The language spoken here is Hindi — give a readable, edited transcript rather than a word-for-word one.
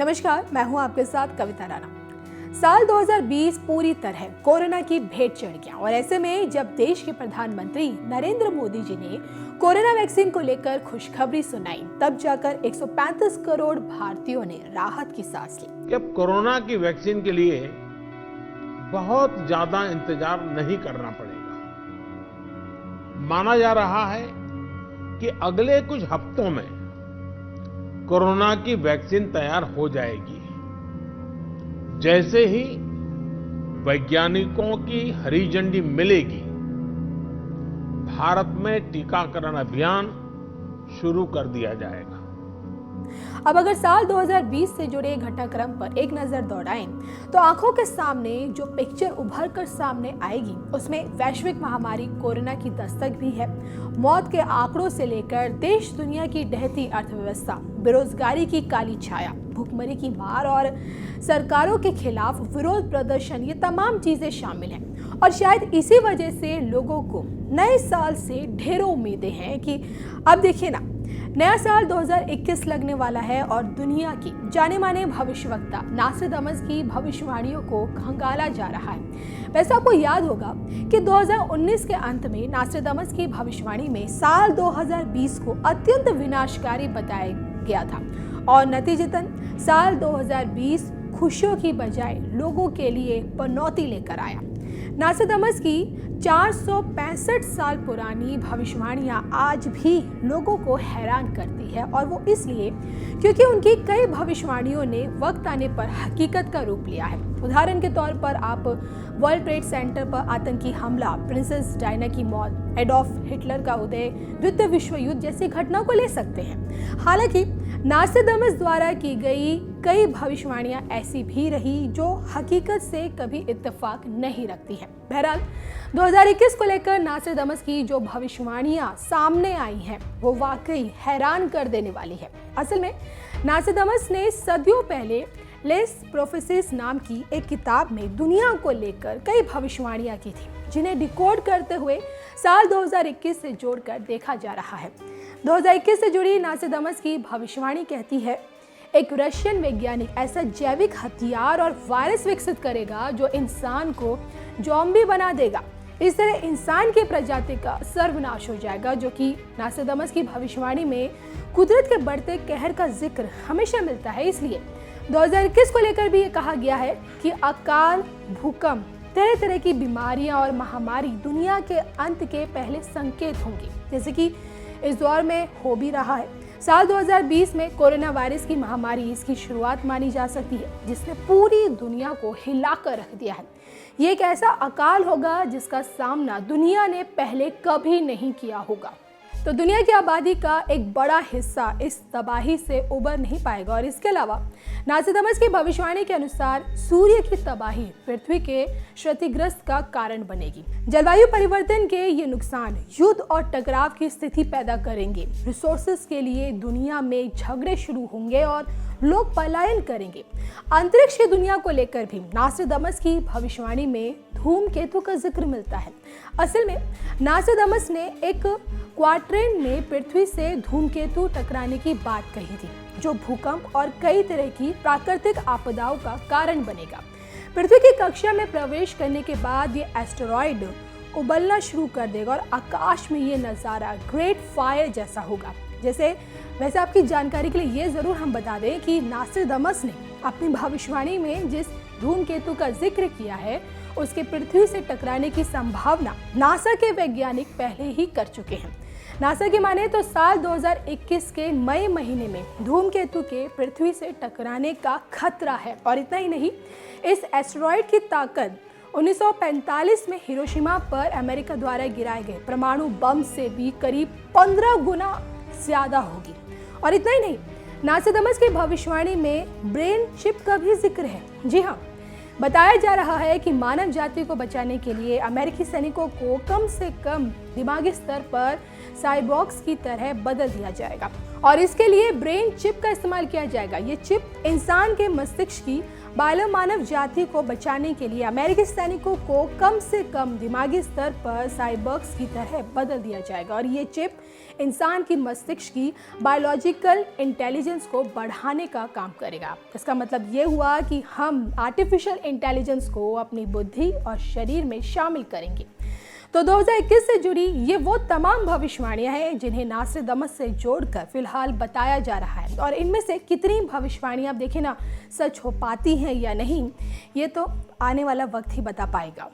नमस्कार, मैं हूं आपके साथ कविता राणा। साल 2020 पूरी तरह कोरोना की भेंट चढ़ गया और ऐसे में जब देश के प्रधानमंत्री नरेंद्र मोदी जी ने कोरोना वैक्सीन को लेकर खुशखबरी सुनाई, तब जाकर 135 करोड़ भारतीयों ने राहत की सांस ली। अब कोरोना की वैक्सीन के लिए बहुत ज्यादा इंतजार नहीं करना पड़ेगा। माना जा रहा है कि अगले कुछ हफ्तों में कोरोना की वैक्सीन तैयार हो जाएगी। जैसे ही वैज्ञानिकों की हरी झंडी मिलेगी, भारत में टीकाकरण अभियान शुरू कर दिया जाएगा। अब अगर साल 2020 से जुड़े घटनाक्रम पर एक नजर दौड़ाएं, तो आंखों के सामने जो पिक्चर उभर कर सामने आएगी, उसमें वैश्विक महामारी कोरोना की दस्तक भी है। मौत के आंकड़ों से लेकर देश दुनिया की ढहती अर्थव्यवस्था, बेरोजगारी की काली छाया, भूखमरी की मार और सरकारों के खिलाफ विरोध प्रदर्शन, ये तमाम चीजें शामिल हैं। और शायद इसी वजह से लोगों को नए साल से ढेरों उम्मीदें हैं कि अब देखिए ना, नया साल 2021 लगने वाला है और दुनिया की जाने माने भविष्यवक्ता नास्ट्राडामस की भविष्यवाणियों को खंगाला जा रहा है। वैसे आपको याद होगा कि 2019 के अंत में नास्ट्राडामस की भविष्यवाणी में साल 2020 को अत्यंत विनाशकारी बताया गया था और नतीजतन साल 2020 खुशियों की बजाय लोगों के लिए पनौती लेकर आया। नास्ट्राडामस की 465 साल पुरानी भविष्यवाणियां आज भी लोगों को हैरान करती है और वो इसलिए क्योंकि उनकी कई भविष्यवाणियों ने वक्त आने पर हकीकत का रूप लिया है। उदाहरण के तौर पर आप वर्ल्ड ट्रेड सेंटर पर आतंकी हमला, प्रिंसेस डायना की मौत, एडॉल्फ हिटलर का उदय, द्वितीय विश्व युद्ध जैसी घटनाओं को ले सकते हैं। हालांकि नास्ट्राडामस द्वारा की गई कई भविष्यवाणियां ऐसी भी रही जो हकीकत से कभी इत्तेफाक नहीं रखती है। बहरहाल 2021 को लेकर नास्ट्राडामस की जो भविष्यवाणियां सामने आई हैं, वो वाकई हैरान कर देने वाली है। असल में नास्ट्राडामस ने सदियों पहले लेस प्रोफेसीज नाम की एक किताब में दुनिया को लेकर कई भविष्यवाणियां की थी, जिन्हें डिकोड करते हुए साल 2021 से जोड़कर देखा जा रहा है। 2021 से जुड़ी नास्ट्राडामस की भविष्यवाणी कहती है, एक रशियन वैज्ञानिक ऐसा जैविक हथियार और वायरस विकसित करेगा जो इंसान को ज़ॉम्बी बना देगा। इस तरह इंसान की प्रजाति का सर्वनाश हो जाएगा, जो कि नास्ट्राडामस की भविष्यवाणी में कुदरत के बढ़ते कहर का जिक्र हमेशा मिलता है। इसलिए 2021 को लेकर भी ये कहा गया है कि अकाल, भूकंप, तरह तरह की बीमारियां और महामारी दुनिया के अंत के पहले संकेत होंगे, जैसे कि इस दौर में हो भी रहा है। साल 2020 में कोरोना वायरस की महामारी इसकी शुरुआत मानी जा सकती है, जिसने पूरी दुनिया को हिलाकर रख दिया है। ये एक ऐसा अकाल होगा जिसका सामना दुनिया ने पहले कभी नहीं किया होगा। तो दुनिया की आबादी का एक बड़ा हिस्सा इस तबाही से उबर नहीं पाएगा और इसके अलावा नास्ट्राडामस की भविष्यवाणी के अनुसार सूर्य की तबाही पृथ्वी के क्षतिग्रस्त का कारण बनेगी। जलवायु परिवर्तन के ये नुकसान युद्ध और टकराव की स्थिति पैदा करेंगे। रिसोर्सेज के लिए दुनिया में झगड़े शुरू होंगे और लोग पलायन करेंगे। अंतरिक्ष की दुनिया को लेकर भी नास्ट्राडामस की भविष्यवाणी में धूमकेतु का जिक्र मिलता है। असल में नास्ट्राडामस ने एक क्वाड्रेंट में पृथ्वी से धूमकेतु टकराने की बात कही थी, जो भूकंप और कई तरह की प्राकृतिक आपदाओं का कारण बनेगा। पृथ्वी की कक्षा में प्रवेश करने के बाद ये एस्टेरॉइड उबलना शुरू कर देगा और आकाश में ये नज़ारा ग्रेट फायर जैसा होगा। वैसे आपकी जानकारी के लिए ये जरूर हम बता दें कि नास्ट्राडामस ने अपनी भविष्यवाणी में जिस धूमकेतु का जिक्र किया है, उसके पृथ्वी से टकराने की संभावना नासा के वैज्ञानिक पहले ही कर चुके हैं। नासा की माने तो साल 2021 के मई महीने में धूमकेतु के पृथ्वी से टकराने का खतरा है। और इतना ही नहीं, इस एस्टेरॉइड की ताकत 1945 में हिरोशिमा पर अमेरिका द्वारा गिराए गए परमाणु बम से भी करीब 15 गुना ज्यादा होगी। और इतना ही नहीं, नास्ट्राडामस की भविष्यवाणी में ब्रेन चिप का भी जिक्र है। जी हाँ, बताया जा रहा है कि मानव जाति को बचाने के लिए अमेरिकी सैनिकों को कम से कम दिमागी स्तर पर साइबॉर्ग्स की तरह बदल दिया जाएगा और इसके लिए ब्रेन चिप का इस्तेमाल किया जाएगा। ये चिप इंसान के मस्तिष्क की बालो मानव जाति को बचाने के लिए अमेरिकी सैनिकों को कम से कम दिमागी स्तर पर साइबर्ग्स की तरह बदल दिया जाएगा और ये चिप इंसान की मस्तिष्क की बायोलॉजिकल इंटेलिजेंस को बढ़ाने का काम करेगा। इसका मतलब ये हुआ कि हम आर्टिफिशियल इंटेलिजेंस को अपनी बुद्धि और शरीर में शामिल करेंगे। तो 2021 से जुड़ी ये वो तमाम भविष्यवाणियां हैं जिन्हें नास्ट्राडामस से जोड़कर फिलहाल बताया जा रहा है और इनमें से कितनी भविष्यवाणियां आप देखें ना सच हो पाती हैं या नहीं, ये तो आने वाला वक्त ही बता पाएगा।